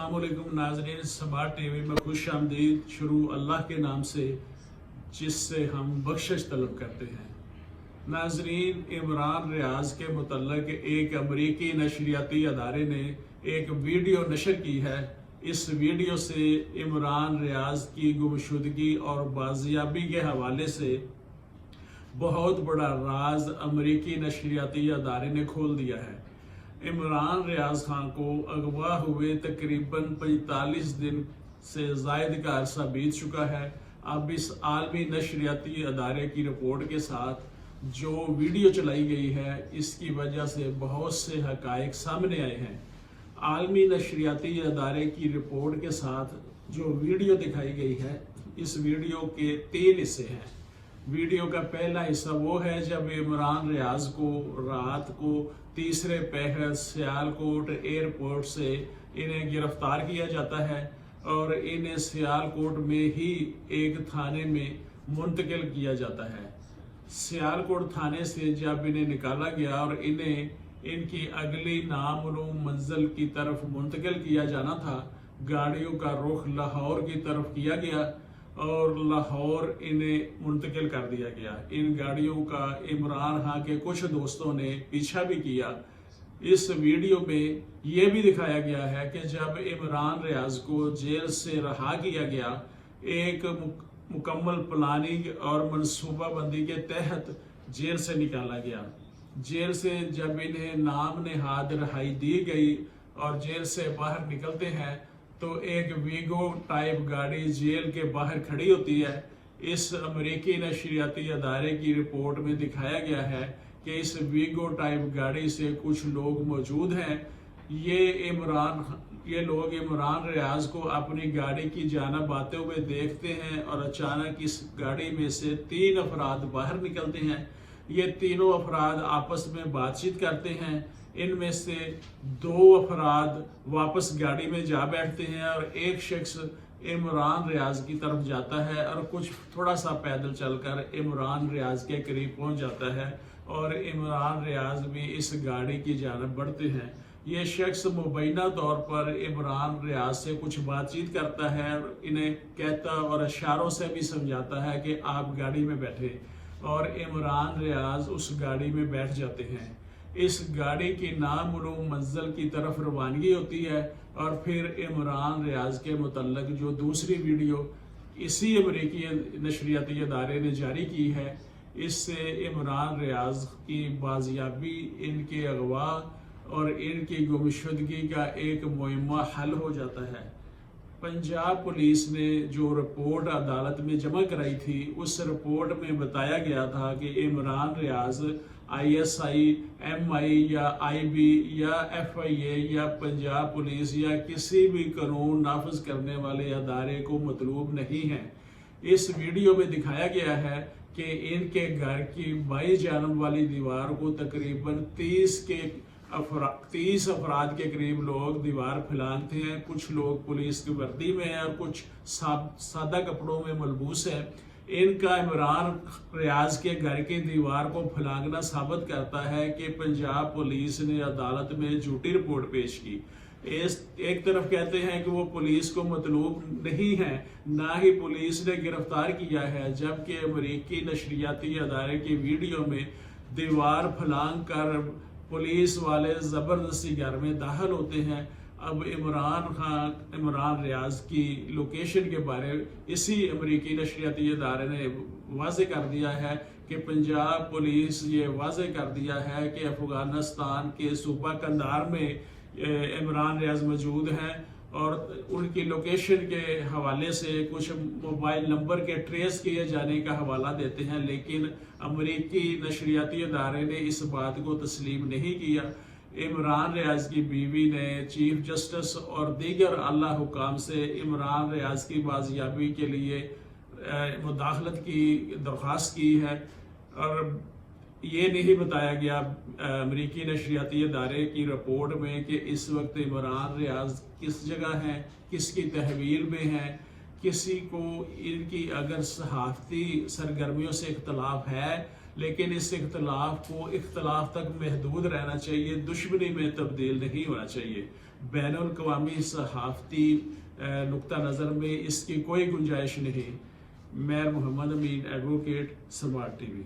अस्सलाम वालेकुम नाज़रीन, समाअत टीवी में खुश आमदीद। शुरू अल्लाह के नाम से जिससे हम बख्शिश तलब करते हैं। नाज़रीन, इमरान रियाज के मुतल्लिक़ एक अमरीकी नशरियाती अदारे ने एक वीडियो नशर की है। इस वीडियो से इमरान रियाज की गुमशुदगी और बाजियाबी के हवाले से बहुत बड़ा राज अमरीकी नशरियाती अदारे ने खोल दिया है। इमरान रियाज खान को अगवा हुए तकरीबन 45 दिन से ज़ायद का अरसा बीत चुका है। अब इस आलमी नशरियाती अदारे की रिपोर्ट के साथ जो वीडियो चलाई गई है, इसकी वजह से बहुत से हक़ाइक़ सामने आए हैं। आलमी नशरियाती अदारे की रिपोर्ट के साथ जो वीडियो दिखाई गई है, इस वीडियो के 3 हिस्से हैं। वीडियो का पहला हिस्सा वो है जब इमरान रियाज को रात को तीसरे पहर सियालकोट एयरपोर्ट से इन्हें गिरफ्तार किया जाता है और इन्हें सियालकोट में ही एक थाने में मुंतकिल किया जाता है। सियालकोट थाने से जब इन्हें निकाला गया और इन्हें इनकी अगली नामालूम मंजिल की तरफ मुंतकिल किया जाना था, गाड़ियों का रुख लाहौर की तरफ किया गया और लाहौर इन्हें मुंतकिल कर दिया गया। इन गाड़ियों का इमरान खान के कुछ दोस्तों ने पीछा भी किया। इस वीडियो में यह भी दिखाया गया है कि जब इमरान रियाज को जेल से रहा किया गया, एक मुकम्मल प्लानिंग और मनसूबाबंदी के तहत जेल से निकाला गया। जेल से जब इन्हें नाम नहाद रिहाई दी गई और जेल से बाहर निकलते हैं तो एक वीगो टाइप गाड़ी जेल के बाहर खड़ी होती है। इस अमेरिकी नशरियाती अदारे की रिपोर्ट में दिखाया गया है कि इस वीगो टाइप गाड़ी से कुछ लोग मौजूद हैं। ये लोग इमरान रियाज को अपनी गाड़ी की जानिब आते हुए देखते हैं और अचानक इस गाड़ी में से 3 अफराद बाहर निकलते हैं। ये तीनों अफराद आपस में बातचीत करते हैं। इनमें से 2 अफराद वापस गाड़ी में जा बैठते हैं और एक शख्स इमरान रियाज की तरफ जाता है और कुछ थोड़ा सा पैदल चलकर इमरान रियाज के करीब पहुंच जाता है और इमरान रियाज भी इस गाड़ी की जानिब बढ़ते हैं। ये शख्स मुबैना तौर पर इमरान रियाज से कुछ बातचीत करता है और इन्हें कहता और इशारों से भी समझाता है कि आप गाड़ी में बैठे, और इमरान रियाज उस गाड़ी में बैठ जाते हैं। इस गाड़ी की नामालूम मंजिल की तरफ रवानगी होती है और फिर इमरान रियाज के मुतल्लिक़ जो दूसरी वीडियो इसी अमरीकी नशरियाती अदारे ने जारी की है, इससे इमरान रियाज की बाजियाबी, इनके अगवा और इनकी गुमशुदगी का एक मुयम्मा हल हो जाता है। पंजाब पुलिस ने जो रिपोर्ट अदालत में जमा कराई थी, उस रिपोर्ट में बताया गया था कि इमरान रियाज ISI, MI या IB या FIA या पंजाब पुलिस या किसी भी कानून नाफिज करने वाले अदारे को मतलूब नहीं है। इस वीडियो में दिखाया गया है कि इनके घर की बाई जानब वाली दीवार को तकरीबन 30 अफराद के करीब लोग दीवार फैलाते हैं। कुछ लोग पुलिस की वर्दी में हैं और कुछ सादा कपड़ों में मलबूस है। इनका इमरान रियाज के घर की दीवार को फैलाना साबित करता है कि पंजाब पुलिस ने अदालत में झूठी रिपोर्ट पेश की। एक तरफ कहते हैं कि वो पुलिस को मतलूब नहीं है, ना ही पुलिस ने गिरफ्तार किया है, जबकि अमरीकी नशरियाती अदारे की वीडियो में दीवार फैलांग कर पुलिस वाले ज़बरदस्ती घर में दाखिल होते हैं। अब इमरान रियाज की लोकेशन के बारे इसी अमरीकी नशरियाती अदारे ने वाज़े कर दिया है कि पंजाब पुलिस ये वाज़े कर दिया है कि अफ़गानिस्तान के सूबा कंधार में इमरान रियाज मौजूद हैं और उनकी लोकेशन के हवाले से कुछ मोबाइल नंबर के ट्रेस किए जाने का हवाला देते हैं, लेकिन अमरीकी नशरियाती अदारे ने इस बात को तस्लीम नहीं किया। इमरान रियाज की बीवी ने चीफ जस्टिस और दीगर आला हुकाम से इमरान रियाज की बाजियाबी के लिए मुदाखलत की दरख्वास्त की है और ये नहीं बताया गया अमरीकी नशरियाती अदारे की रिपोर्ट में कि इस वक्त इमरान रियाज किस जगह हैं, किसकी तहवील में हैं। किसी को इनकी अगर सहाफ़ती सरगर्मियों से इख्तलाफ है لیکن اس اختلاف کو اختلاف تک محدود رہنا چاہیے، دشمنی میں تبدیل نہیں ہونا چاہیے۔ بین الاقوامی صحافتی نقطہ نظر میں اس کی کوئی گنجائش نہیں۔ میں محمد امین، ایڈوکیٹ، سمارٹ ٹی وی۔